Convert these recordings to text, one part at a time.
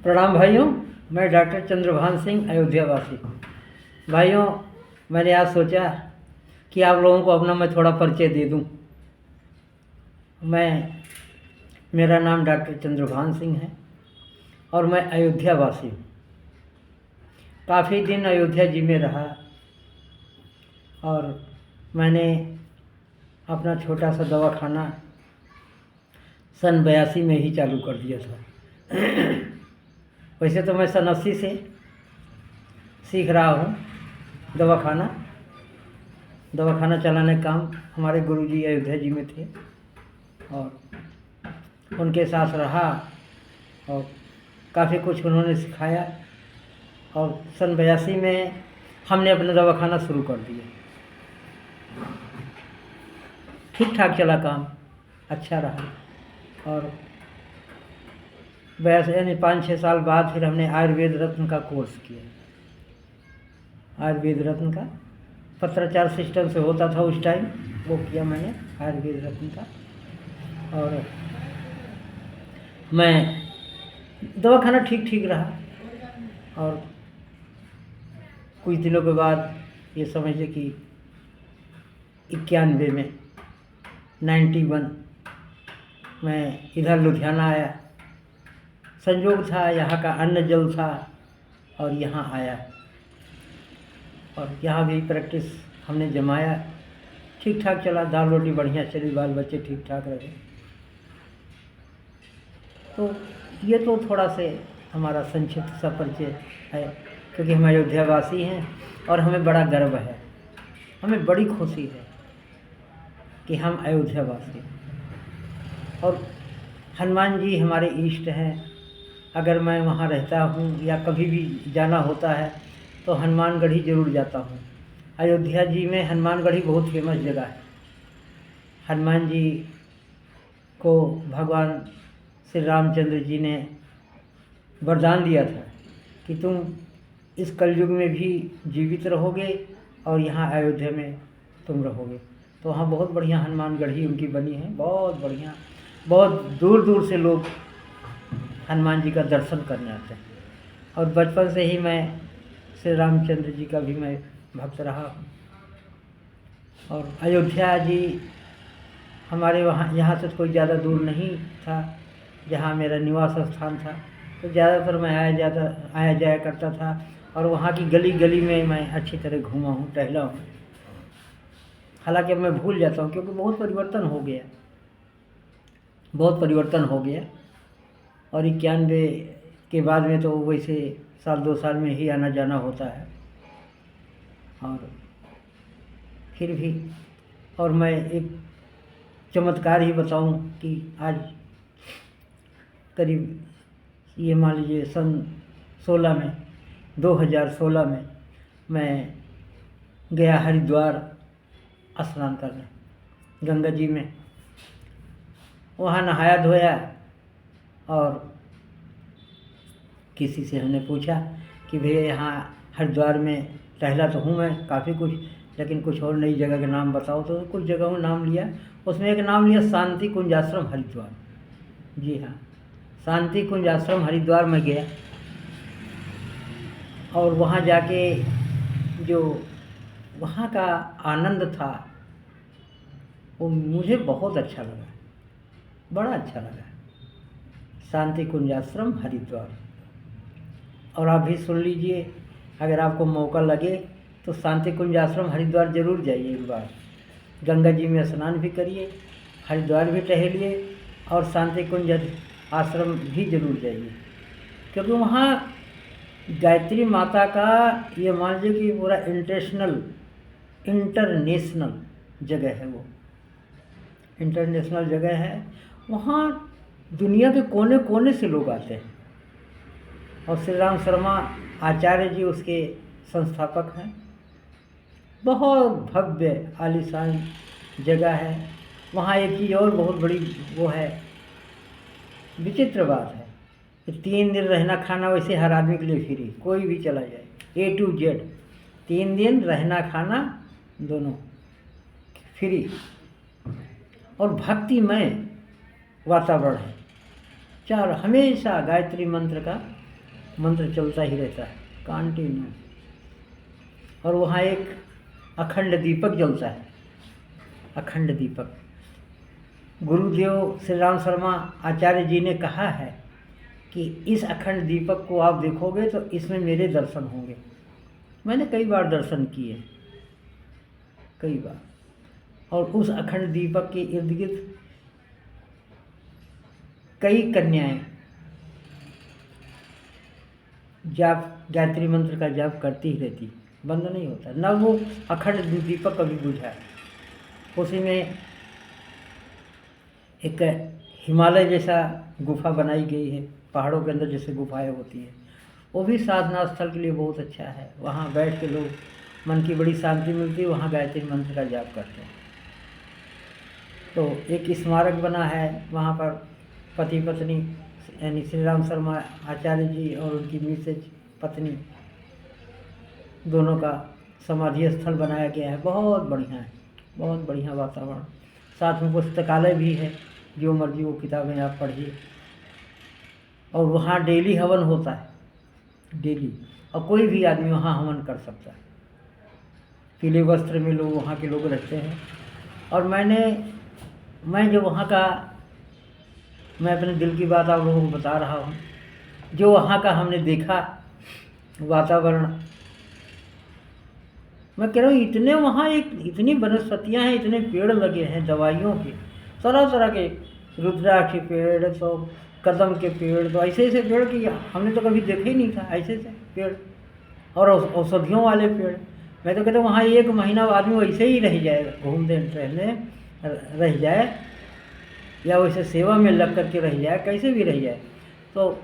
प्रणाम भाइयों। मैं डॉक्टर चंद्रभान सिंह, अयोध्या वासी। भाइयों, मैंने आज सोचा कि आप लोगों को अपना मैं थोड़ा परिचय दे दूं। मेरा नाम डॉक्टर चंद्रभान सिंह है और मैं अयोध्या वासी हूँ। काफ़ी दिन अयोध्या जी में रहा और मैंने अपना छोटा सा दवाखाना सन 82 में ही चालू कर दिया था। वैसे तो मैं सन 80 से सीख रहा हूँ दवाखाना चलाने का काम हमारे गुरुजी अयोध्या जी में थे और उनके साथ रहा और काफ़ी कुछ उन्होंने सिखाया और सन 82 में हमने अपना दवाखाना शुरू कर दिया। ठीक ठाक चला काम, अच्छा रहा और वैसे यानी 5-6 साल बाद फिर हमने आयुर्वेद रत्न का कोर्स किया। आयुर्वेद रत्न का पत्राचार सिस्टम से होता था उस टाइम, वो किया मैंने आयुर्वेद रत्न का। और मैं दवाखाना ठीक रहा और कुछ दिनों के बाद ये समझिए कि 91 में 91 मैं इधर लुधियाना आया। संयोग था, यहाँ का अन्न जल था और यहाँ आया और यहाँ भी प्रैक्टिस हमने जमाया। ठीक ठाक चला, दाल रोटी बढ़िया चली, बाल बच्चे ठीक ठाक रहे। तो ये तो थोड़ा से हमारा संक्षिप्त सा परिचय है, क्योंकि हम अयोध्या वासी हैं और हमें बड़ा गर्व है, हमें बड़ी खुशी है कि हम अयोध्या वासी हैं। और हनुमान जी हमारे इष्ट हैं। अगर मैं वहाँ रहता हूँ या कभी भी जाना होता है तो हनुमानगढ़ी ज़रूर जाता हूँ। अयोध्या जी में हनुमानगढ़ी बहुत फेमस जगह है। हनुमान जी को भगवान श्री रामचंद्र जी ने वरदान दिया था कि तुम इस कलयुग में भी जीवित रहोगे और यहाँ अयोध्या में तुम रहोगे। तो वहाँ बहुत बढ़िया हनुमानगढ़ी उनकी बनी है, बहुत बढ़िया। बहुत दूर दूर से लोग हनुमान जी का दर्शन करने आते हैं और बचपन से ही मैं श्री रामचंद्र जी का भी मैं भक्त रहा हूँ। और अयोध्या जी हमारे यहाँ से कोई ज़्यादा दूर नहीं था, जहाँ मेरा निवास स्थान था। तो ज़्यादातर मैं आया जाया करता था और वहाँ की गली गली में मैं अच्छी तरह घूमा हूँ, टहला हूँ। हालांकि अब मैं भूल जाता हूँ क्योंकि बहुत परिवर्तन हो गया और 91 के बाद में तो वैसे 1-2 साल में ही आना जाना होता है। और फिर भी और मैं एक चमत्कार ही बताऊं कि आज करीब ये मान लीजिए सन 2016 में मैं गया हरिद्वार स्नान करने गंगा जी में। वहाँ नहाया धोया और किसी से हमने पूछा कि भैया यहाँ हरिद्वार में टहला तो हूँ मैं काफ़ी कुछ, लेकिन कुछ और नई जगह के नाम बताओ। तो कुछ जगहों का नाम लिया, उसमें एक नाम लिया शांति कुंज आश्रम हरिद्वार। जी हाँ, शांति कुंज आश्रम हरिद्वार में गया और वहाँ जाके जो वहाँ का आनंद था वो मुझे बहुत अच्छा लगा, बड़ा अच्छा लगा। शांति कुंज आश्रम हरिद्वार। और आप भी सुन लीजिए, अगर आपको मौका लगे तो शांति कुंज आश्रम हरिद्वार ज़रूर जाइए एक बार। गंगा जी में स्नान भी करिए, हरिद्वार भी टहलिए और शांति कुंज आश्रम भी ज़रूर जाइए, क्योंकि वहाँ गायत्री माता का ये मान लीजिए कि पूरा इंटरनेशनल जगह है। वो इंटरनेशनल जगह है। वहाँ दुनिया के कोने कोने से लोग आते हैं और श्री राम शर्मा आचार्य जी उसके संस्थापक हैं। बहुत भव्य आलीशान जगह है। वहाँ एक चीज़ और बहुत बड़ी वो है, विचित्र बात है कि 3 दिन रहना खाना वैसे हर आदमी के लिए फ्री, कोई भी चला जाए, A to Z 3 दिन रहना खाना दोनों फ्री और भक्तिमय वातावरण है। हमेशा गायत्री मंत्र का मंत्र चलता ही रहता है कंटिन्यू। और वहाँ एक अखंड दीपक जलता है, अखंड दीपक। गुरुदेव श्री राम शर्मा आचार्य जी ने कहा है कि इस अखंड दीपक को आप देखोगे तो इसमें मेरे दर्शन होंगे। मैंने कई बार दर्शन किए, कई बार। और उस अखंड दीपक के इर्द गिर्द कई कन्याएं जाप, गायत्री मंत्र का जाप करती ही रहती, बंद नहीं होता ना। वो अखंड दीपक कभी बुझा है। उसी में एक हिमालय जैसा गुफा बनाई गई है, पहाड़ों के अंदर जैसे गुफाएं होती हैं, वो भी साधना स्थल के लिए बहुत अच्छा है। वहाँ बैठ के लोग मन की बड़ी शांति मिलती है, वहाँ गायत्री मंत्र का जाप करते हैं। तो एक स्मारक बना है वहाँ पर, पति पत्नी यानी श्री राम शर्मा आचार्य जी और उनकी मिसेज पत्नी दोनों का समाधि स्थल बनाया गया है। बहुत बढ़िया है, बहुत बढ़िया वातावरण। साथ में पुस्तकालय भी है, जो मर्जी वो किताबें आप पढ़िए। और वहाँ डेली हवन होता है, डेली, और कोई भी आदमी वहाँ हवन कर सकता है। पीले वस्त्र में लोग वहाँ के लोग रहते हैं। और मैं जो वहाँ का, मैं अपने दिल की बात आप लोगों को बता रहा हूँ, जो वहाँ का हमने देखा वातावरण, मैं कह रहा हूँ इतने वहाँ इतनी वनस्पतियाँ हैं, इतने पेड़ लगे हैं दवाइयों के, तरह तरह के, रुद्राक्ष के पेड़, तो कदम के पेड़, तो ऐसे ऐसे पेड़ कि हमने तो कभी देखे ही नहीं था, ऐसे ऐसे पेड़। और औषधियों वाले पेड़। मैं तो कहता हूँ वहाँ 1 महीना आदमी वैसे ही रह जाए, घूमते टहलने रह जाए, या वैसे सेवा में लग करके रह जाए, कैसे भी रह जाए, तो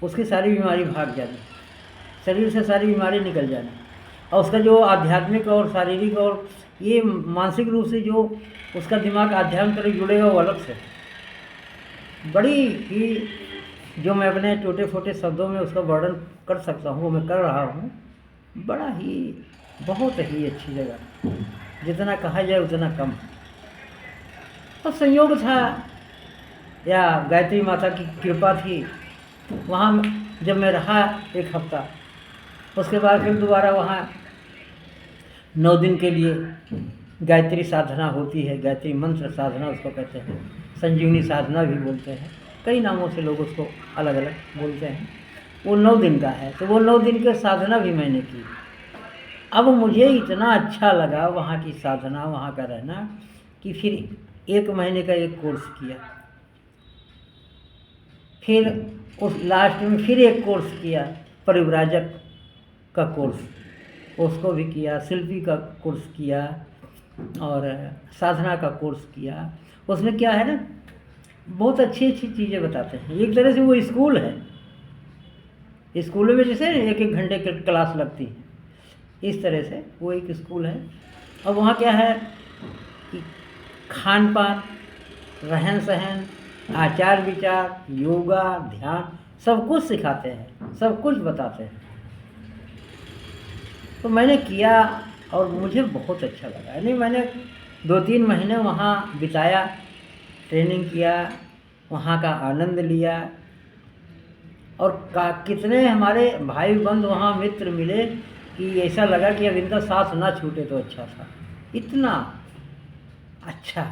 उसकी सारी बीमारी भाग जानी, शरीर से सारी बीमारी निकल जानी। और उसका जो आध्यात्मिक और शारीरिक और ये मानसिक रूप से जो उसका दिमाग आध्यात्म तरह जुड़ेगा वो अलग से, बड़ी ही, जो मैं अपने छोटे छोटे शब्दों में उसका वर्णन कर सकता हूँ वो मैं कर रहा हूँ। बड़ा ही, बहुत ही अच्छी जगह, जितना कहा जाए उतना कम। और संयोग था या गायत्री माता की कृपा थी, वहाँ जब मैं रहा 1 हफ्ता, उसके बाद फिर दोबारा वहाँ 9 दिन के लिए गायत्री साधना होती है। गायत्री मंत्र साधना उसको कहते हैं, संजीवनी साधना भी बोलते हैं, कई नामों से लोग उसको अलग अलग बोलते हैं। वो 9 दिन का है, तो वो 9 दिन की साधना भी मैंने की। अब मुझे इतना अच्छा लगा वहाँ की साधना, वहाँ का रहना, कि फिर 1 महीने का एक कोर्स किया, फिर उस लास्ट में फिर एक कोर्स किया, परिव्राजक का कोर्स, उसको भी किया, शिल्पी का कोर्स किया और साधना का कोर्स किया। उसमें क्या है ना, बहुत अच्छी अच्छी चीज़ें बताते हैं। एक तरह से वो स्कूल है। स्कूलों में जैसे 1-1 घंटे की क्लास लगती है, इस तरह से वो एक स्कूल है। और वहाँ क्या है कि खान पान, रहन सहन, आचार विचार, योगा, ध्यान, सब कुछ सिखाते हैं, सब कुछ बताते हैं। तो मैंने किया और मुझे बहुत अच्छा लगा। यानी मैंने 2-3 महीने वहाँ बिताया, ट्रेनिंग किया, वहाँ का आनंद लिया। और कितने हमारे भाई बंधु वहाँ मित्र मिले कि ऐसा लगा कि अब इनका साथ ना छूटे तो अच्छा था। इतना अच्छा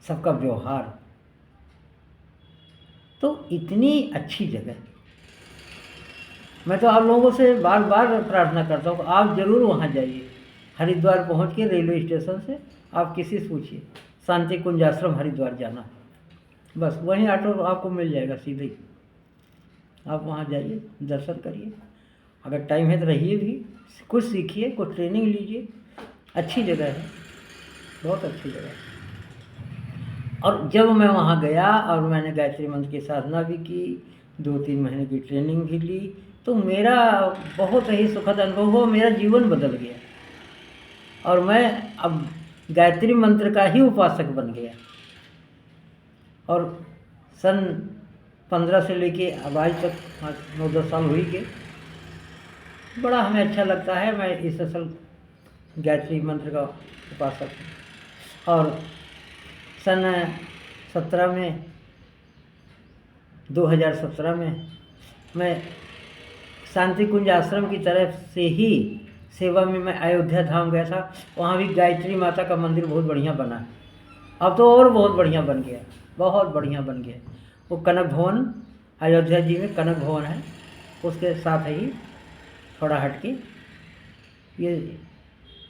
सबका व्यवहार, तो इतनी अच्छी जगह। मैं तो आप लोगों से बार बार प्रार्थना करता हूँ, आप ज़रूर वहाँ जाइए। हरिद्वार पहुँच के रेलवे स्टेशन से आप किसी से पूछिए, शांति कुंज आश्रम हरिद्वार जाना है, बस वहीं ऑटो आपको मिल जाएगा सीधे ही। आप वहाँ जाइए, दर्शन करिए, अगर टाइम है तो रहिए भी, कुछ सीखिए, कुछ ट्रेनिंग लीजिए। अच्छी जगह है, बहुत अच्छी जगह है। और जब मैं वहाँ गया और मैंने गायत्री मंत्र की साधना भी की, 2-3 महीने की ट्रेनिंग भी ली, तो मेरा बहुत ही सुखद अनुभव हुआ, मेरा जीवन बदल गया। और मैं अब गायत्री मंत्र का ही उपासक बन गया। और सन 15 से लेके अब आज तक 9-10 साल हुई के, बड़ा हमें अच्छा लगता है। मैं इस असल गायत्री मंत्र का उपासक हूँ। और सन 2017 में मैं शांति कुंज आश्रम की तरफ से ही सेवा में मैं अयोध्या धाम गया था। वहाँ भी गायत्री माता का मंदिर बहुत बढ़िया बना है। अब तो और बहुत बढ़िया बन गया, बहुत बढ़िया बन गया। वो कनक भवन, अयोध्या जी में कनक भवन है, उसके साथ ही थोड़ा हट के ये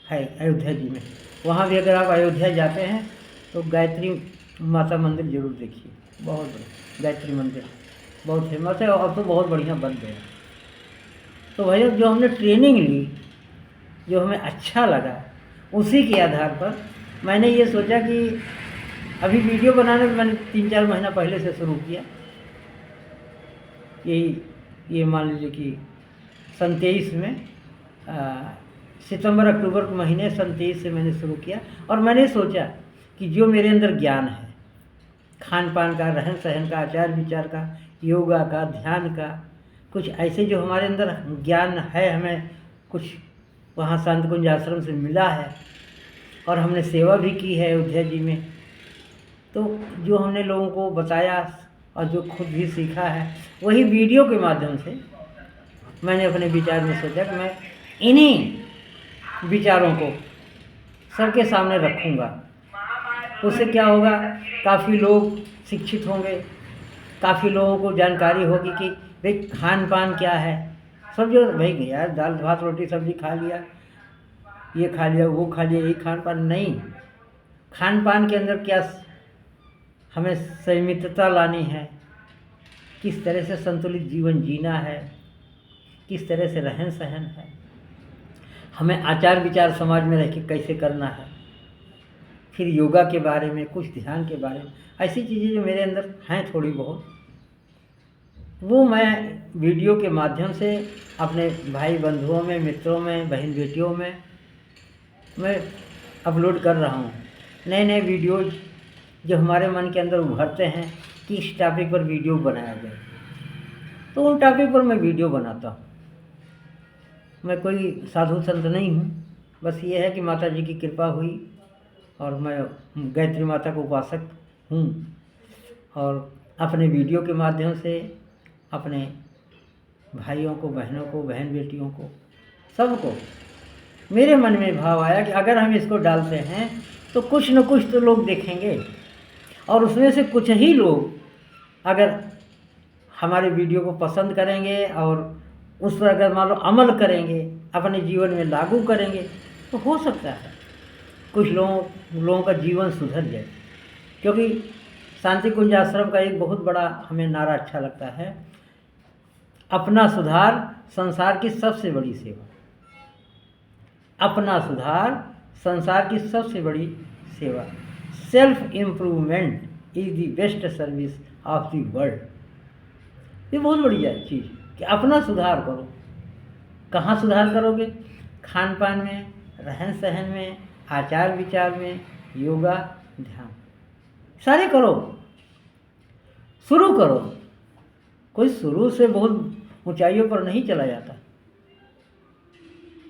है अयोध्या जी में। वहाँ भी अगर आप अयोध्या जाते हैं तो गायत्री माता मंदिर जरूर देखिए, बहुत बढ़िया गायत्री मंदिर बहुत फेमस है, और अब तो बहुत बढ़िया बन गया। तो भैया जो हमने ट्रेनिंग ली, जो हमें अच्छा लगा, उसी के आधार पर मैंने ये सोचा कि अभी वीडियो बनाने में मैंने 3-4 महीना पहले से शुरू किया। ये मान लीजिए कि सन 23 में सितंबर अक्टूबर के महीने सन 23 से मैंने शुरू किया। और मैंने सोचा कि जो मेरे अंदर ज्ञान है, खान पान का, रहन सहन का, आचार विचार का, योगा का, ध्यान का, कुछ ऐसे जो हमारे अंदर ज्ञान है, हमें कुछ वहाँ शांति कुंज आश्रम से मिला है, और हमने सेवा भी की है अयोध्या जी में। तो जो हमने लोगों को बताया और जो खुद भी सीखा है, वही वीडियो के माध्यम से मैंने अपने विचार में सोचा कि मैं इन्हीं विचारों को सबके सामने रखूँगा। उससे क्या होगा, काफ़ी लोग शिक्षित होंगे, काफ़ी लोगों को जानकारी होगी कि भाई खान पान क्या है। सब जो भाई यार दाल भात रोटी सब्जी खा लिया, ये खा लिया, वो खा लिया, यही खान पान नहीं। खान पान के अंदर क्या हमें संयमितता लानी है, किस तरह से संतुलित जीवन जीना है, किस तरह से रहन सहन है, हमें आचार विचार समाज में रह के कैसे करना है, फिर योगा के बारे में, कुछ ध्यान के बारे में, ऐसी चीज़ें जो मेरे अंदर हैं थोड़ी बहुत, वो मैं वीडियो के माध्यम से अपने भाई बंधुओं में, मित्रों में, बहन बेटियों में मैं अपलोड कर रहा हूँ। नए नए वीडियोज जो हमारे मन के अंदर उभरते हैं कि इस टॉपिक पर वीडियो बनाया जाए, तो उन टॉपिक पर मैं वीडियो बनाता हूँ। मैं कोई साधु संत नहीं हूँ, बस ये है कि माता जी की कृपा हुई और मैं गायत्री माता का उपासक हूँ, और अपने वीडियो के माध्यम से अपने भाइयों को, बहनों को, बहन बेटियों को, सबको मेरे मन में भाव आया कि अगर हम इसको डालते हैं तो कुछ न कुछ तो लोग देखेंगे, और उसमें से कुछ ही लोग अगर हमारे वीडियो को पसंद करेंगे और उस पर अगर मान लो अमल करेंगे, अपने जीवन में लागू करेंगे, तो हो सकता है कुछ लोगों का जीवन सुधर जाए। क्योंकि शांति कुंज आश्रम का एक बहुत बड़ा हमें नारा अच्छा लगता है, अपना सुधार संसार की सबसे बड़ी सेवा। अपना सुधार संसार की सबसे बड़ी सेवा। Self improvement is the best service of the world. ये बहुत बढ़िया चीज़ कि अपना सुधार करो। कहाँ सुधार करोगे? खान पान में, रहन सहन में, आचार विचार में, योगा, ध्यान, सारे करो, शुरू करो। कोई शुरू से बहुत ऊंचाइयों पर नहीं चला जाता,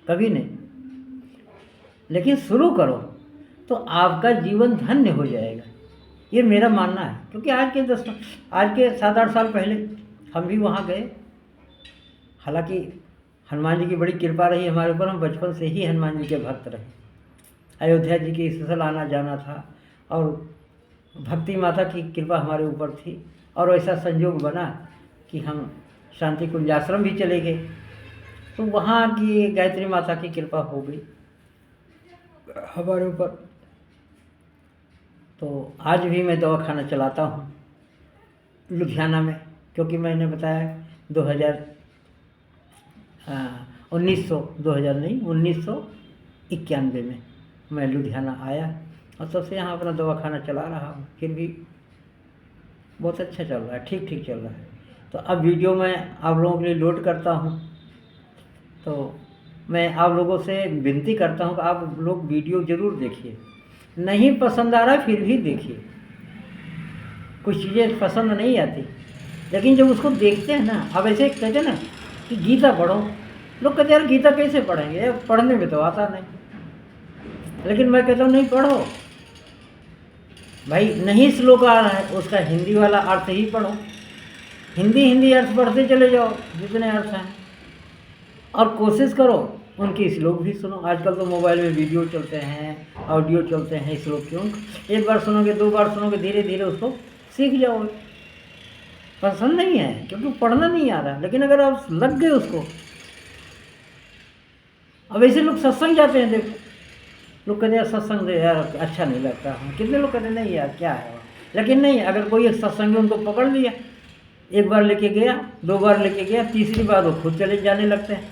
कभी नहीं, लेकिन शुरू करो तो आपका जीवन धन्य हो जाएगा, ये मेरा मानना है। क्योंकि आज के 7-8 साल पहले हम भी वहाँ गए। हालांकि हनुमान जी की बड़ी कृपा रही हमारे ऊपर, हम बचपन से ही हनुमान जी के भक्त रहे। अयोध्या जी के स्थल आना जाना था, और भक्ति माता की कृपा हमारे ऊपर थी, और ऐसा संयोग बना कि हम शांति कुंज आश्रम भी चले गए, तो वहाँ की गायत्री माता की कृपा हो गई हमारे ऊपर। तो आज भी मैं दवाखाना चलाता हूँ लुधियाना में, क्योंकि मैंने बताया 1991 में मैं लुधियाना आया, और तब से यहाँ अपना दवाखाना चला रहा हूँ। फिर भी बहुत अच्छा चल रहा है, ठीक ठीक चल रहा है। तो अब वीडियो मैं आप लोगों के लिए लोड करता हूँ, तो मैं आप लोगों से विनती करता हूँ कि आप लोग वीडियो ज़रूर देखिए। नहीं पसंद आ रहा है फिर भी देखिए, कुछ चीज़ें पसंद नहीं आती, लेकिन जब उसको देखते हैं ना, अब ऐसे कहते हैं ना कि गीता पढ़ो, लोग कहते हैं यार गीता कैसे पढ़ेंगे, पढ़ने में तो आता नहीं। लेकिन मैं कहता हूँ नहीं, पढ़ो भाई। नहीं श्लोक आ रहा है, उसका हिंदी वाला अर्थ ही पढ़ो। हिंदी अर्थ पढ़ते चले जाओ, जितने अर्थ हैं और कोशिश करो उनके श्लोक भी सुनो। आजकल तो मोबाइल में वीडियो चलते हैं, ऑडियो चलते हैं श्लोक के। एक बार सुनोगे, 2 बार सुनोगे, धीरे धीरे उसको सीख जाओगे। पसंद नहीं है क्योंकि पढ़ना नहीं आ रहा, लेकिन अगर आप लग गए उसको। अब ऐसे लोग सत्संग जाते हैं, देखो लोग कहते हैं सत्संग यार अच्छा नहीं लगता। हम कितने लोग कहते हैं नहीं यार क्या है, लेकिन नहीं, अगर कोई एक सत्संग में उनको पकड़ लिया, एक बार लेके गया, 2 बार लेके गया, तीसरी बार वो खुद चले जाने लगते हैं।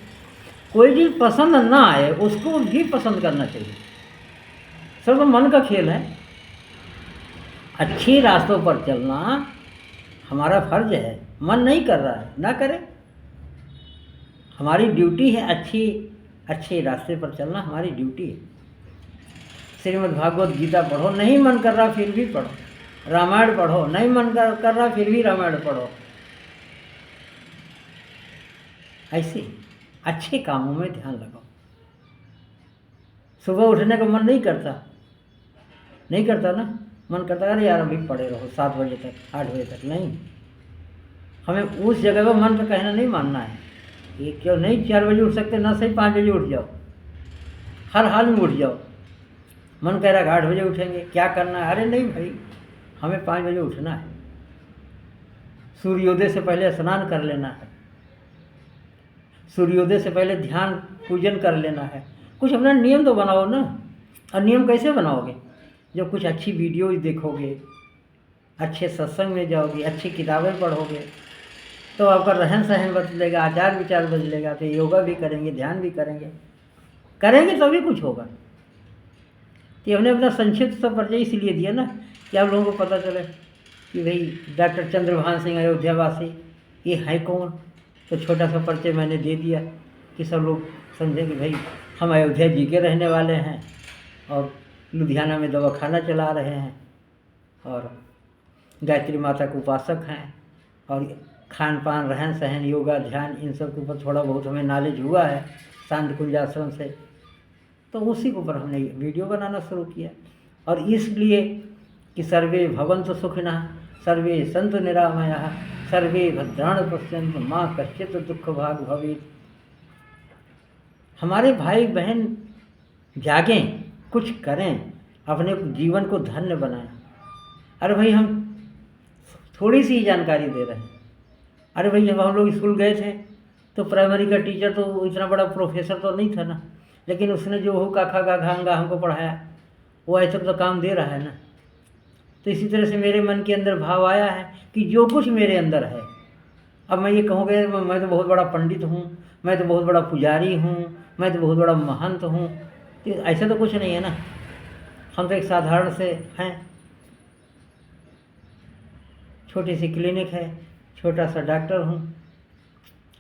कोई चीज़ पसंद ना आए उसको भी पसंद करना चाहिए। सब तो मन का खेल है। अच्छी रास्तों पर चलना हमारा फर्ज है। मन नहीं कर रहा है ना करे, हमारी ड्यूटी है। अच्छे रास्ते पर चलना हमारी ड्यूटी है। श्रीमद् भागवत गीता पढ़ो, नहीं मन कर रहा फिर भी पढ़ो। रामायण पढ़ो, नहीं मन कर रहा फिर भी रामायण पढ़ो। ऐसे अच्छे कामों में ध्यान लगाओ। सुबह उठने का मन नहीं करता ना, मन करता अरे यार अभी पड़े रहो 7 बजे तक, 8 बजे तक। नहीं, हमें उस जगह पर मन का कहना नहीं मानना है। ये क्यों नहीं 4 बजे उठ सकते, ना सही 5 बजे उठ जाओ, हर हाल में उठ जाओ। मन कह रहा है 8 बजे उठेंगे, क्या करना है? अरे नहीं भाई, हमें 5 बजे उठना है। सूर्योदय से पहले स्नान कर लेना है, सूर्योदय से पहले ध्यान पूजन कर लेना है। कुछ अपना नियम तो बनाओ ना। और नियम कैसे बनाओगे? जब कुछ अच्छी वीडियोज देखोगे, अच्छे सत्संग में जाओगे, अच्छी किताबें पढ़ोगे, तो आपका रहन सहन बदलेगा, आचार विचार बदलेगा। तो योगा भी करेंगे, ध्यान भी करेंगे तभी कुछ होगा। तो हमने अपना संक्षिप्त सा परिचय इसलिए दिया ना कि आप लोगों को पता चले कि भाई डॉक्टर चंद्रभान सिंह अयोध्यावासी ये है कौन। तो छोटा सा परिचय मैंने दे दिया कि सब लोग समझें कि भाई हम अयोध्या जी के रहने वाले हैं और लुधियाना में दवाखाना चला रहे हैं और गायत्री माता के उपासक हैं। और खान पान, रहन सहन, योगा, ध्यान, इन सब के ऊपर थोड़ा बहुत हमें नॉलेज हुआ है शांत कुंज आश्रम से। तो उसी के ऊपर हमने वीडियो बनाना शुरू किया। और इसलिए कि सर्वे भवन्तु सुखिनः, सर्वे सन्तु निरामयाः, सर्वे भद्राणि पश्यन्तु मा कश्चित् दुःख भाग् भवेत्। हमारे भाई बहन जागें, कुछ करें, अपने जीवन को धन्य बनाएं। अरे भाई हम थोड़ी सी जानकारी दे रहे हैं। अरे भाई जब हम लोग स्कूल गए थे तो प्राइमरी का टीचर तो इतना बड़ा प्रोफेसर तो नहीं था ना, लेकिन उसने जो हो का खा गा घा अंगा हमको पढ़ाया, वो ऐसा तो काम दे रहा है ना। तो इसी तरह से मेरे मन के अंदर भाव आया है कि जो कुछ मेरे अंदर है, अब मैं ये कहूँगा मैं तो बहुत बड़ा पंडित हूँ, मैं तो बहुत बड़ा पुजारी हूँ, मैं तो बहुत बड़ा महंत हूँ, तो ऐसा तो कुछ नहीं है ना। हम तो एक साधारण से हैं, छोटी सी क्लिनिक है, छोटा सा डॉक्टर हूँ,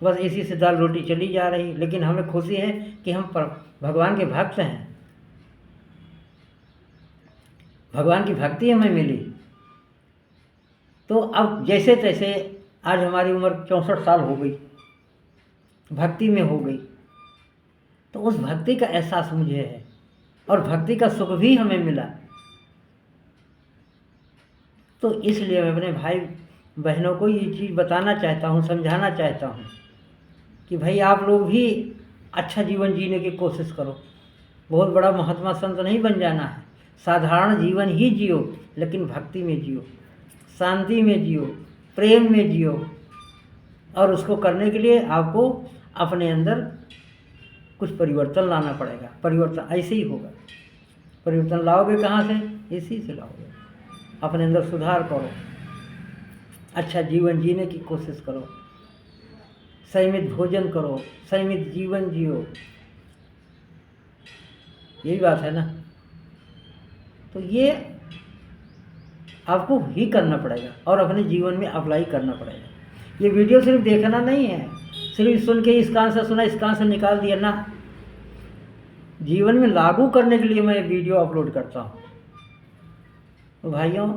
बस इसी से दाल रोटी चली जा रही। लेकिन हमें खुशी है कि हम भगवान के भक्त हैं, भगवान की भक्ति हमें मिली। तो अब जैसे तैसे आज हमारी उम्र 64 साल हो गई, भक्ति में हो गई। तो उस भक्ति का एहसास मुझे है और भक्ति का सुख भी हमें मिला। तो इसलिए मैं अपने भाई बहनों को ये चीज़ बताना चाहता हूँ, समझाना चाहता हूँ कि भाई आप लोग भी अच्छा जीवन जीने की कोशिश करो। बहुत बड़ा महात्मा संत नहीं बन जाना है, साधारण जीवन ही जियो, लेकिन भक्ति में जियो, शांति में जियो, प्रेम में जियो। और उसको करने के लिए आपको अपने अंदर कुछ परिवर्तन लाना पड़ेगा। परिवर्तन ऐसे ही होगा। परिवर्तन लाओगे कहाँ से? इसी से लाओगे। अपने अंदर सुधार करो, अच्छा जीवन जीने की कोशिश करो, संयमित भोजन करो, संयमित जीवन जियो। यही बात है ना। तो ये आपको ही करना पड़ेगा और अपने जीवन में अप्लाई करना पड़ेगा। ये वीडियो सिर्फ देखना नहीं है, सिर्फ सुन के इस कान से सुना, इस कान से निकाल दिया ना। जीवन में लागू करने के लिए मैं वीडियो अपलोड करता हूँ। तो भाइयों,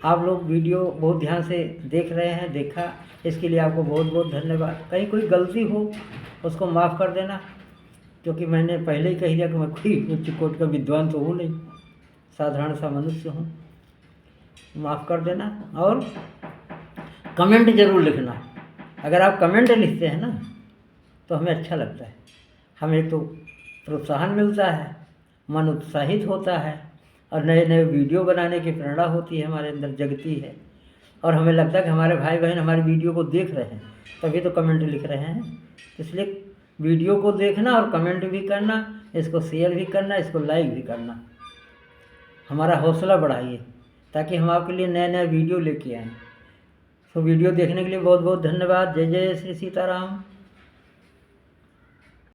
आप लोग वीडियो बहुत ध्यान से देख रहे हैं, देखा, इसके लिए आपको बहुत बहुत धन्यवाद। कहीं कोई गलती हो उसको माफ़ कर देना, क्योंकि मैंने पहले ही कह दिया कि मैं कोई उच्च कोटि का विद्वान तो हूँ नहीं, साधारण सा मनुष्य हूँ। माफ़ कर देना और कमेंट ज़रूर लिखना। अगर आप कमेंट लिखते हैं ना तो हमें अच्छा लगता है। हमें तो प्रोत्साहन मिलता है, मन उत्साहित होता है और नए नए वीडियो बनाने की प्रेरणा होती है, हमारे अंदर जगती है। और हमें लगता है कि हमारे भाई बहन हमारी वीडियो को देख रहे हैं, तभी तो कमेंट लिख रहे हैं। इसलिए वीडियो को देखना और कमेंट भी करना, इसको शेयर भी करना, इसको लाइक भी करना, हमारा हौसला बढ़ाइए ताकि हम आपके लिए नया नया वीडियो लेके आएँ। तो वीडियो देखने के लिए बहुत बहुत धन्यवाद। जय जय श्री सीताराम।